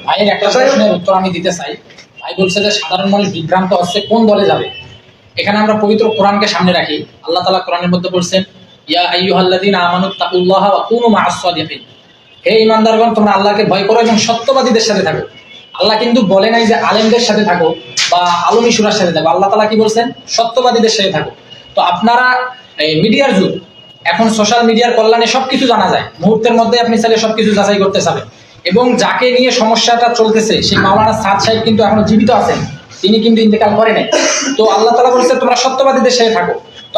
ভাইয়ের একটা প্রশ্নের উত্তর আমি দিতে চাই। ভাই বলছে যে সাধারণ মানুষ বিভ্রান্ত হচ্ছে কোন দলে যাবে। এখানে আমরা পবিত্র কোরআনকে সামনে রাখি। আল্লাহ তাআলা কোরআনের মধ্যে বলছেন, ইয়া আইয়ুহাল্লাযীনা আমানুত্তাকুল্লাহা ওয়া কুনু মা'আস সাদিকিন। হে ঈমানদারগণ, তোমরা আল্লাহকে ভয় করো এবং সত্যবাদীদের সাথে থাকো। আল্লাহ কিন্তু বলে নাই যে আলেমদের সাথে থাকো বা আলমী সুরার সাথে থাকো। আল্লাহ তাআলা কি বলছেন? সত্যবাদীদের সাথে থাকো। তো আপনারা মিডিয়ার যুগ, এখন সোশ্যাল মিডিয়ার কল্যাণে সবকিছু জানা যায়। মুহূর্তের মধ্যে আপনি চাইলে সবকিছু যাচাই করতে চাবেন। এবং যাকে নিয়ে সমস্যাটা চলতেছে সেই মাওলানা সাদ সাহেব কিন্তু এখনো জীবিত আছেন, তিনি কিন্তু ইন্তেকাল করে নাই। তো আল্লাহ তাআলা বলছে তোমরা সত্যবাদীদের সাথে থাকো। তো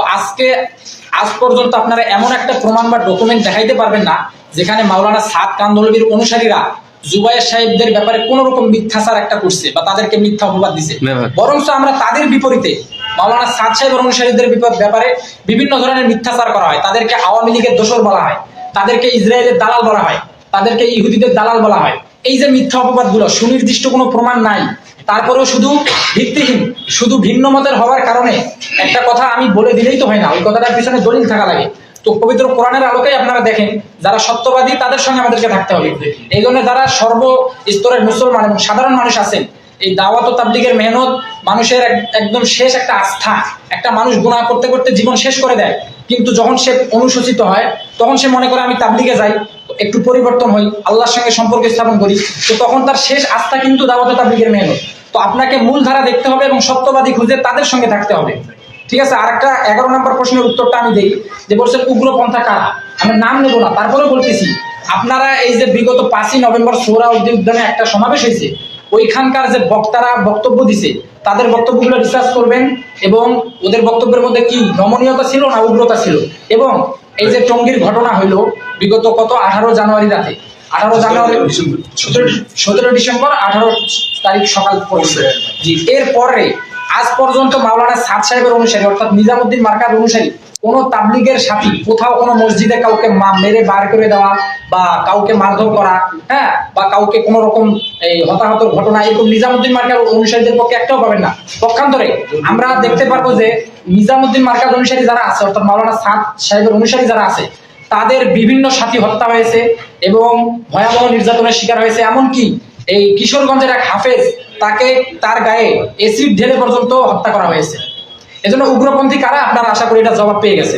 আজ পর্যন্ত আপনারা এমন একটা প্রমাণ বা ডকুমেন্ট দেখাইতে পারবেন না যেখানে মাওলানা সাদ কান্দলবির অনুসারীরা জুবায়ের সাহেবদের ব্যাপারে কোন রকম মিথ্যাচার একটা করছে বা তাদেরকে মিথ্যা অপবাদ দিছে। বরঞ্চ আমরা তাদের বিপরীতে মাওলানা সাদ সাহেবের অনুসারীদের ব্যাপারে বিভিন্ন ধরনের মিথ্যাচার করা হয়। তাদেরকে আওয়ামী লীগের দোসর বলা হয়, তাদেরকে ইসরায়েলের দালাল বলা হয়, তাদেরকে ইহুদিদের দালাল বলা হয়। এই যে মিথ্যা অপবাদগুলো, সুনির্দিষ্ট কোনো প্রমাণ নাই, তারপরেও শুধু ভিত্তিহীন, শুধু ভিন্ন মতের হওয়ার কারণে একটা কথা আমি বলে দিলেই তো হয় না, ওই কথাটার পিছনে দলিল থাকা লাগে। তো পবিত্র কোরআনের আলোকেই আপনারা দেখেন, যারা সত্যবাদী তাদের সঙ্গে আমাদেরকে থাকতে হবে। এই জন্য যারা সর্বস্তরের মুসলমান এবং সাধারণ মানুষ আছেন, এই দাওয়াত ও তাবলীগের মেহনত মানুষের একদম শেষ একটা আস্থা। একটা মানুষ গুনাহ করতে করতে জীবন শেষ করে দেয়, কিন্তু যখন সে অনুশোচিত হয় তখন সে মনে করে আমি তাবলীগে যাই, একটু পরিবর্তন হই, আল্লাহর সঙ্গে সম্পর্ক স্থাপন করি, তো তখন তার শেষ আস্থা কিন্তু দাওয়াত ও তাবলীগের মেহনত। তো আপনাকে মূল ধারা দেখতে হবে এবং সত্যবাদী খুঁজে তাদের সঙ্গে থাকতে হবে। ঠিক আছে। আর একটা 11 নম্বর প্রশ্নের উত্তরটা আমি দেই, যে বলছেন উগ্রপন্থা কারা। আমি নাম নেব না, তারপরেও বলতেছি, আপনারা এই যে বিগত 5ই নভেম্বর সোহরাওয়ার্দী উদ্যানে একটা সমাবেশ হয়েছে, ওইখানকার যে বক্তারা বক্তব্য দিছে তাদের বক্তব্যগুলো রিসার্চ করবেন এবং ওদের বক্তব্যের মধ্যে কি নমনীয়তা ছিল না উগ্রতা ছিল। এবং এই যে টঙ্গীর ঘটনা হইলো বিগত 18 জানুয়ারি রাতে, 18 জানুয়ারি 17 ডিসেম্বর 18 তারিখ সকাল পড়ছে। জি, এরপরে আজ পর্যন্ত মাওলানা সাদ সাহেবের অনুসারী অর্থাৎ নিজামুদ্দিন মার্কাজ অনুসারী কোন তাবলীগের সাথী কোথাও কোনো মসজিদে কাউকে মেরে বার করে দেওয়া বা কাউকে মারধর করা, হ্যাঁ, বা কাউকে কোন রকম এই হতাহতের ঘটনা, এরকম নিজামুদ্দিন মার্কাজ অনুসারীদের পক্ষে একটাও পাবেন না। পক্ষান্তরে আমরা দেখতে পারবো যে নিজামুদ্দিন মার্কাজ অনুসারী যারা আছে অর্থাৎ মাওলানা সাদ সাহেবের অনুসারী যারা আছে তাদের বিভিন্ন সাথী হত্যা হয়েছে এবং ভয়াবহ নির্যাতনের শিকার হয়েছে। এমনকি এই কিশোরগঞ্জের এক হাফেজ, তাকে তার গায়ে এসিড ঢেলে পর্যন্ত হত্যা করা হয়েছে। এজন্য উগ্রপন্থী কারা, আপনারা আশা করি এটা জবাব পেয়ে গেছে।